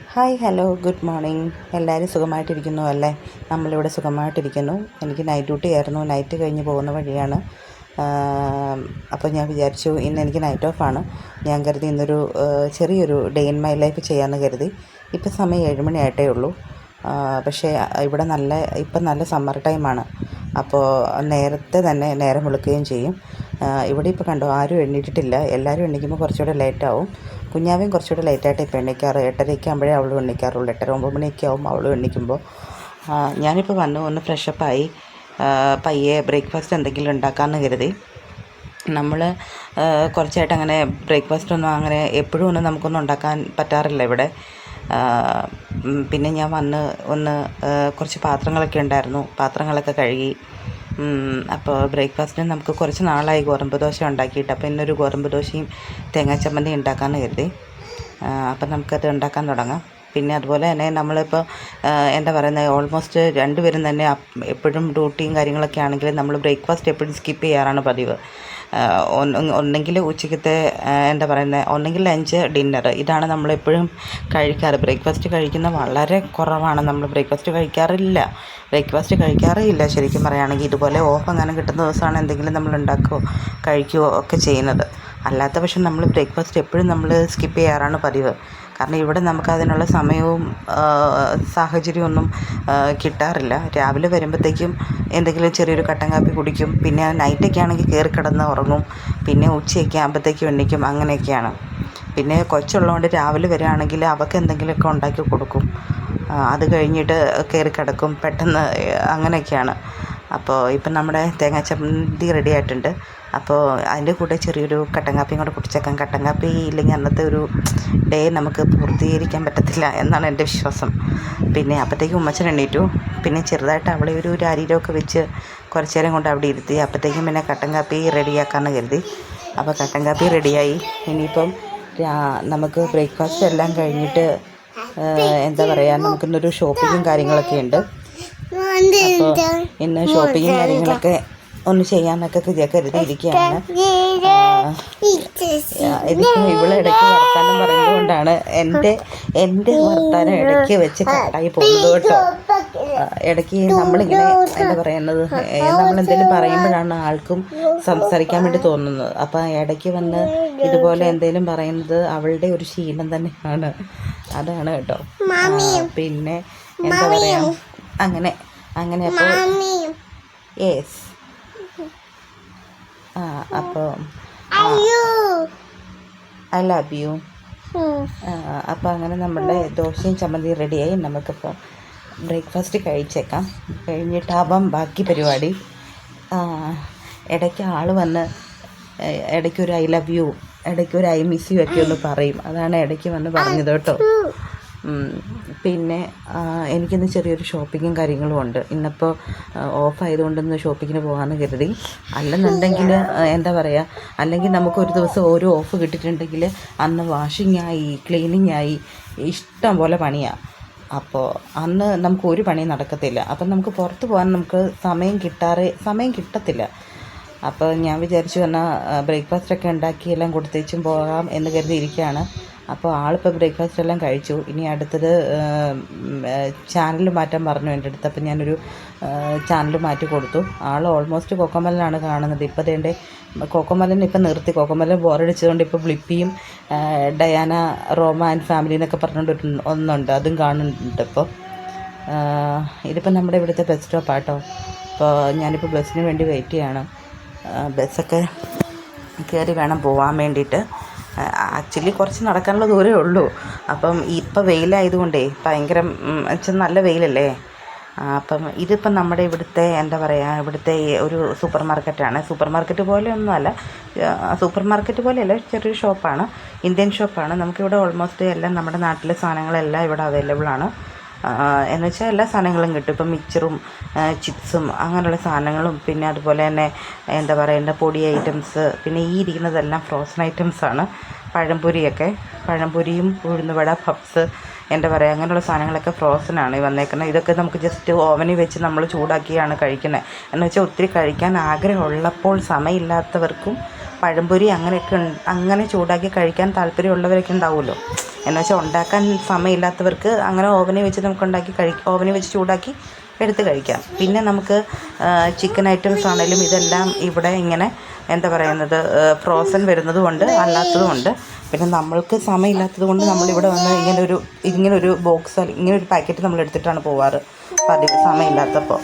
Hi hello good morning. എല്ലാവരും സുഖമായിട്ടിരിക്കുന്നു അല്ലേ? നമ്മളിവിടെ സുഖമായിട്ടിരിക്കുന്നു. എനിക്ക് നൈറ്റ് ഡ്യൂട്ടി ആയിരുന്നു. നൈറ്റ് കഴിഞ്ഞ് പോകുന്ന വഴിയാണ്. അപ്പോൾ ഞാൻ വിചാരിച്ചു ഇന്ന് എനിക്ക് നൈറ്റ് ഓഫാണ്. ഞാൻ കരുതി ഇന്നൊരു ചെറിയൊരു ഡേ ഇൻ മൈ ലൈഫ് ചെയ്യാമെന്ന് കരുതി. ഇപ്പോൾ സമയം 7 മണി ആയിട്ടേ ഉള്ളൂ. പക്ഷേ ഇവിടെ ഇപ്പം നല്ല സമ്മർ ടൈമാണ്. അപ്പോൾ നേരത്തെ തന്നെ നേരം വെളുക്കുകയും ചെയ്യും. ഇവിടെ ഇപ്പോൾ കണ്ടോ, ആരും എണ്ണീറ്റിട്ടില്ല. എല്ലാവരും എണീക്കുമ്പോൾ കുറച്ചുകൂടെ ലേറ്റാവും. കുഞ്ഞാവയും കുറച്ചുകൂടെ ലേറ്റായിട്ട് ഇപ്പോൾ എണീക്കാറ്. 8:30 ആകുമ്പോഴേ അവളും എണീക്കാറുള്ളൂ. 8:30 9 മണിയൊക്കെ ആവും അവളും എണീക്കുമ്പോൾ. ഞാനിപ്പോൾ ഒന്ന് ഫ്രഷപ്പായി പയ്യെ ബ്രേക്ക്ഫാസ്റ്റ് എന്തെങ്കിലും ഉണ്ടാക്കാമെന്ന് കരുതി. നമ്മൾ കുറച്ചായിട്ട് അങ്ങനെ ബ്രേക്ക്ഫാസ്റ്റ് ഒന്നും അങ്ങനെ എപ്പോഴും ഒന്നും നമുക്കൊന്നും ഉണ്ടാക്കാൻ പറ്റാറില്ല ഇവിടെ. പിന്നെ ഞാൻ ഒന്ന് കുറച്ച് പാത്രങ്ങളൊക്കെ ഉണ്ടായിരുന്നു, പാത്രങ്ങളൊക്കെ കഴുകി. അപ്പോൾ ബ്രേക്ക്ഫാസ്റ്റിന് നമുക്ക് കുറച്ച് നാളായി ഗോതമ്പ് ദോശ ഉണ്ടാക്കിയിട്ട്. അപ്പോൾ ഇന്നൊരു ഗോതമ്പ് ദോശയും തേങ്ങാ ചമ്മന്തി ഉണ്ടാക്കാമെന്ന് കരുതി. അപ്പം നമുക്കത് ഉണ്ടാക്കാൻ തുടങ്ങാം. പിന്നെ അതുപോലെ തന്നെ നമ്മളിപ്പോൾ എന്താ പറയുന്നത്, ഓൾമോസ്റ്റ് രണ്ടുപേരും തന്നെ എപ്പോഴും ഡ്യൂട്ടിയും കാര്യങ്ങളൊക്കെ ആണെങ്കിലും നമ്മൾ ബ്രേക്ക്ഫാസ്റ്റ് എപ്പോഴും സ്കിപ്പ് ചെയ്യാറാണ് പതിവ്. ഒന്നെങ്കിൽ ഉച്ചയ്ക്കത്തെ എന്താ പറയുന്നത്, ഒന്നെങ്കിൽ ലഞ്ച്, ഡിന്നർ, ഇതാണ് നമ്മളെപ്പോഴും കഴിക്കാറ്. ബ്രേക്ക്ഫാസ്റ്റ് കഴിക്കുന്നത് വളരെ കുറവാണ്. നമ്മൾ ബ്രേക്ക്ഫാസ്റ്റ് കഴിക്കാറേ ഇല്ല ശരിക്കും പറയുകയാണെങ്കിൽ. ഇതുപോലെ ഓഫ് അങ്ങനെ കിട്ടുന്ന ദിവസമാണ് എന്തെങ്കിലും നമ്മൾ ഉണ്ടാക്കുകയോ കഴിക്കുകയോ ഒക്കെ ചെയ്യുന്നത്. അല്ലാത്ത പക്ഷം നമ്മൾ ബ്രേക്ക്ഫാസ്റ്റ് എപ്പോഴും നമ്മൾ സ്കിപ്പ് ചെയ്യാറാണ് പതിവ്. കാരണം ഇവിടെ നമുക്കതിനുള്ള സമയവും സാഹചര്യമൊന്നും കിട്ടാറില്ല. രാവിലെ വരുമ്പോഴത്തേക്കും എന്തെങ്കിലും ചെറിയൊരു കട്ടൻ കാപ്പി കുടിക്കും. പിന്നെ നൈറ്റൊക്കെ ആണെങ്കിൽ കയറി കിടന്ന് ഉറങ്ങും. പിന്നെ ഉച്ചയൊക്കെ ആകുമ്പോഴത്തേക്കും എണീക്കും. അങ്ങനെയൊക്കെയാണ്. പിന്നെ കൊച്ചുള്ളതുകൊണ്ട് രാവിലെ വരികയാണെങ്കിൽ അവൾക്ക് എന്തെങ്കിലുമൊക്കെ ഉണ്ടാക്കി കൊടുക്കും. അത് കഴിഞ്ഞിട്ട് കയറി കിടക്കും പെട്ടെന്ന്. അങ്ങനെയൊക്കെയാണ്. അപ്പോൾ ഇപ്പം നമ്മുടെ തേങ്ങാ ചമ്മന്തി റെഡി ആയിട്ടുണ്ട്. അപ്പോൾ അതിൻ്റെ കൂടെ ചെറിയൊരു കട്ടൻ കാപ്പിയും കൂടെ കുടിച്ചേക്കാം. കട്ടൻ കാപ്പി ഇല്ലെങ്കിൽ അന്നത്തെ ഒരു ഡേ നമുക്ക് പൂർത്തീകരിക്കാൻ പറ്റത്തില്ല എന്നാണ് എൻ്റെ വിശ്വാസം. പിന്നെ അപ്പോഴത്തേക്കും ഉമ്മച്ചൻ എണീറ്റു. പിന്നെ ചെറുതായിട്ട് അവളെ ഒരു അരിയിലൊക്കെ വെച്ച് കുറച്ച് നേരം കൊണ്ട് അവിടെ ഇരുത്തി. അപ്പോഴത്തേക്കും പിന്നെ കട്ടൻ കാപ്പി റെഡിയാക്കാമെന്ന് കരുതി. അപ്പോൾ കട്ടൻ കാപ്പി റെഡിയായി. ഇനിയിപ്പം നമുക്ക് ബ്രേക്ക്ഫാസ്റ്റ് എല്ലാം കഴിഞ്ഞിട്ട് എന്താ പറയുക, നമുക്കിന്നൊരു ഷോപ്പിങ്ങും കാര്യങ്ങളൊക്കെ ഉണ്ട്. അപ്പോൾ ഇന്ന് ഷോപ്പിങ്ങും കാര്യങ്ങളൊക്കെ ഒന്ന് ചെയ്യാമെന്നൊക്കെ കരുതിയിരിക്കുകയാണ്. ഇതിപ്പോൾ ഇവിടെ ഇടയ്ക്ക് വർത്താനം പറയുന്നതുകൊണ്ടാണ് എൻ്റെ വർത്താനം ഇടയ്ക്ക് വെച്ച് കട്ടായി പോകുന്നത് കേട്ടോ. ഇടയ്ക്ക് നമ്മളിങ്ങനെ എന്താ പറയുന്നത്, നമ്മളെന്തെങ്കിലും പറയുമ്പോഴാണ് ആൾക്കും സംസാരിക്കാൻ വേണ്ടി തോന്നുന്നത്. അപ്പം ഇടയ്ക്ക് വന്ന് ഇതുപോലെ എന്തെങ്കിലും പറയുന്നത് അവളുടെ ഒരു ശീലം തന്നെയാണ്. അതാണ് കേട്ടോ. പിന്നെ എന്താ പറയുക, അങ്ങനെ അപ്പോൾ യെസ്. അപ്പോൾ ഐ ലവ് യു. അപ്പോൾ അങ്ങനെ നമ്മുടെ ദോശയും ചമ്മന്തിയും റെഡിയായി. നമുക്കിപ്പോൾ ബ്രേക്ക്ഫാസ്റ്റ് കഴിച്ചേക്കാം. കഴിഞ്ഞിട്ടാവാം ബാക്കി പരിപാടി. ഇടയ്ക്ക് ആൾ വന്ന് ഇടയ്ക്കൊരു ഐ ലവ് യു, ഇടയ്ക്കൊരു ഐ മിസ് യു ഒക്കെ ഒന്ന് പറയും. അതാണ് ഇടയ്ക്ക് വന്ന് പറഞ്ഞത് കേട്ടോ. പിന്നെ എനിക്കിന്ന് ചെറിയൊരു ഷോപ്പിങ്ങും കാര്യങ്ങളും ഉണ്ട്. ഇന്നിപ്പോൾ ഓഫായതുകൊണ്ടിന്ന് ഷോപ്പിങ്ങിന് പോകാമെന്ന് കരുതി. അല്ലെന്നുണ്ടെങ്കിൽ എന്താ പറയുക, അല്ലെങ്കിൽ നമുക്കൊരു ദിവസം ഓരോ ഓഫ് കിട്ടിയിട്ടുണ്ടെങ്കിൽ അന്ന് വാഷിങ്ങായി, ക്ലീനിങ്ങായി, ഇഷ്ടം പോലെ പണിയാണ്. അപ്പോൾ അന്ന് നമുക്ക് ഒരു പണിയും നടക്കത്തില്ല. അപ്പം നമുക്ക് പുറത്ത് പോകാൻ നമുക്ക് സമയം കിട്ടത്തില്ല. അപ്പോൾ ഞാൻ വിചാരിച്ചു എന്നാൽ ബ്രേക്ക്ഫാസ്റ്റൊക്കെ ഉണ്ടാക്കി എല്ലാം കൊടുത്തേച്ചും പോകാം എന്ന് കരുതിയിരിക്കുകയാണ്. അപ്പോൾ ആളിപ്പോൾ ബ്രേക്ക്ഫാസ്റ്റ് എല്ലാം കഴിച്ചു. ഇനി അടുത്തത് ചാനൽ മാറ്റാൻ പറഞ്ഞു എൻ്റെ അടുത്ത്. അപ്പം ഞാനൊരു ചാനൽ മാറ്റി കൊടുത്തു. ആൾ ഓൾമോസ്റ്റ് കോക്കമലനാണ് കാണുന്നത്. ഇപ്പോൾ അതേൻ്റെ കോക്കമലൻ ഇപ്പം നിർത്തി. കോക്കമലൻ ബോറടിച്ചതുകൊണ്ട് ഇപ്പോൾ ബ്ലിപ്പിയും ഡയാന റോമ ആൻഡ് ഫാമിലി എന്നൊക്കെ പറഞ്ഞുകൊണ്ട് ഒന്നുണ്ട്, അതും കാണുന്നുണ്ട് ഇപ്പോൾ. ഇതിപ്പോൾ നമ്മുടെ ഇവിടുത്തെ ബസ് സ്റ്റോപ്പാട്ടോ. അപ്പോൾ ഞാനിപ്പോൾ ബസ്സിന് വേണ്ടി വെയിറ്റ് ചെയ്യാണ്. ബസ്സൊക്കെ കയറി വേണം പോകാൻ വേണ്ടിയിട്ട്. ആക്ച്വലി കുറച്ച് നടക്കാനുള്ള ദൂരമേ ഉള്ളൂ. അപ്പം ഇപ്പോൾ വെയിലായതുകൊണ്ടേ ഭയങ്കര നല്ല വെയിലല്ലേ. അപ്പം ഇതിപ്പം നമ്മുടെ ഇവിടുത്തെ എന്താ പറയുക, ഇവിടുത്തെ ഒരു സൂപ്പർ മാർക്കറ്റാണ്. സൂപ്പർ മാർക്കറ്റ് പോലെയല്ല, ചെറിയൊരു ഷോപ്പാണ്, ഇന്ത്യൻ ഷോപ്പാണ്. നമുക്കിവിടെ ഓൾമോസ്റ്റ് എല്ലാം നമ്മുടെ നാട്ടിലെ സാധനങ്ങളെല്ലാം ഇവിടെ അവൈലബിളാണ്. എന്ന് വെച്ചാൽ എല്ലാ സാധനങ്ങളും കിട്ടും. ഇപ്പം മിക്സറും ചിപ്സും അങ്ങനെയുള്ള സാധനങ്ങളും, പിന്നെ അതുപോലെ തന്നെ എന്താ പറയുക, പൊടി ഐറ്റംസ്, പിന്നെ ഈ ഇരിക്കുന്നതെല്ലാം ഫ്രോസൺ ഐറ്റംസാണ്. പഴംപൊരിയും ഉഴുന്നുവട, പപ്സ്, എന്താ പറയുക, അങ്ങനെയുള്ള സാധനങ്ങളൊക്കെ ഫ്രോസനാണ് വന്നേക്കുന്നത്. ഇതൊക്കെ നമുക്ക് ജസ്റ്റ് ഓവനിൽ വെച്ച് നമ്മൾ ചൂടാക്കിയാണ് കഴിക്കുന്നത്. എന്ന് വെച്ചാൽ ഒത്തിരി കഴിക്കാൻ ആഗ്രഹമുള്ളപ്പോൾ സമയമില്ലാത്തവർക്കും പഴംപൊരി അങ്ങനെയൊക്കെ അങ്ങനെ ചൂടാക്കി കഴിക്കാൻ താല്പര്യമുള്ളവരൊക്കെ ഉണ്ടാവുമല്ലോ. എന്ന് വെച്ചാൽ ഉണ്ടാക്കാൻ സമയമില്ലാത്തവർക്ക് അങ്ങനെ ഓവനിൽ വെച്ച് നമുക്ക് ഓവനിൽ വെച്ച് ചൂടാക്കി എടുത്ത് കഴിക്കാം. പിന്നെ നമുക്ക് ചിക്കൻ ഐറ്റംസ് ആണെങ്കിലും ഇതെല്ലാം ഇവിടെ ഇങ്ങനെ എന്താ പറയുന്നത് ഫ്രോസൺ വരുന്നതുകൊണ്ട് അല്ലാത്തതുമുണ്ട്. പിന്നെ നമ്മൾക്ക് സമയമില്ലാത്തത് കൊണ്ട് നമ്മളിവിടെ വന്ന് ഇങ്ങനൊരു ബോക്സ് ഇങ്ങനൊരു പാക്കറ്റ് നമ്മൾ എടുത്തിട്ടാണ് പോവാറ് പതിവ്, സമയമില്ലാത്തപ്പോൾ.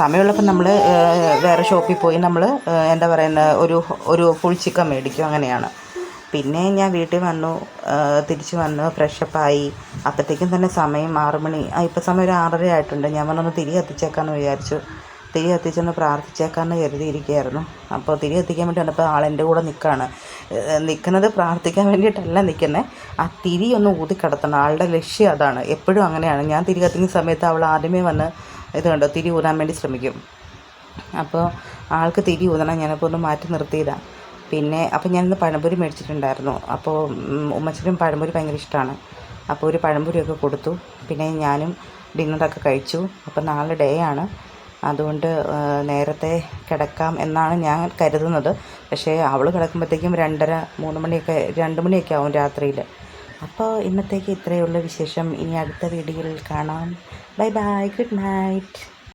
സമയമുള്ളപ്പോൾ നമ്മൾ വേറെ ഷോപ്പിൽ പോയി നമ്മൾ എന്താ പറയുന്നത് ഒരു ഫുൾ ചിക്കൻ മേടിക്കും, അങ്ങനെയാണ്. പിന്നെ ഞാൻ വീട്ടിൽ വന്നു, തിരിച്ച് വന്ന് ഫ്രഷപ്പായി. അപ്പോഴത്തേക്കും തന്നെ സമയം 6 മണി, ഇപ്പോൾ സമയം ഒരു 6:30 ആയിട്ടുണ്ട്. ഞാൻ വന്നൊന്ന് തിരി കത്തിച്ചേക്കാമെന്ന് വിചാരിച്ചു. തിരി കത്തിച്ചൊന്ന് പ്രാർത്ഥിച്ചേക്കാമെന്ന് കരുതിയിരിക്കുകയായിരുന്നു. അപ്പോൾ തിരി കത്തിക്കാൻ വേണ്ടി വന്നപ്പോൾ ആളെൻ്റെ കൂടെ നിൽക്കുന്നത് പ്രാർത്ഥിക്കാൻ വേണ്ടിയിട്ടല്ല നിൽക്കുന്നത്, ആ തിരി ഒന്ന് ഊതിക്കടത്തണം. ആളുടെ ലക്ഷ്യം അതാണ്. എപ്പോഴും അങ്ങനെയാണ്. ഞാൻ തിരി കത്തിക്കുന്ന സമയത്ത് അവൾ ആദ്യമേ വന്ന് കണ്ടോ തിരി ഊതാൻ വേണ്ടി ശ്രമിക്കും. അപ്പോൾ ആൾക്ക് തിരി ഊതണം, ഞാനപ്പോൾ ഒന്ന് മാറ്റി നിർത്തിയതാണ്. പിന്നെ അപ്പോൾ ഞാനിന്ന് പഴംപൊരി മേടിച്ചിട്ടുണ്ടായിരുന്നു. അപ്പോൾ ഉമ്മച്ചിനും പഴംപൊരി ഭയങ്കര ഇഷ്ടമാണ്. അപ്പോൾ ഒരു പഴംപൊരിയൊക്കെ കൊടുത്തു. പിന്നെ ഞാനും ഡിന്നറൊക്കെ കഴിച്ചു. അപ്പോൾ നാളെ ഡേ ആണ്, അതുകൊണ്ട് നേരത്തെ കിടക്കാം എന്നാണ് ഞാൻ കരുതുന്നത്. പക്ഷേ അവൾ കിടക്കുമ്പോഴത്തേക്കും 2 മണിയൊക്കെ ആവും രാത്രിയിൽ. അപ്പോൾ ഇന്നത്തേക്ക് ഇത്രയേ ഉള്ളൂ വിശേഷം. ഇനി അടുത്ത വീഡിയോയിൽ കാണാം. Bye bye, good night.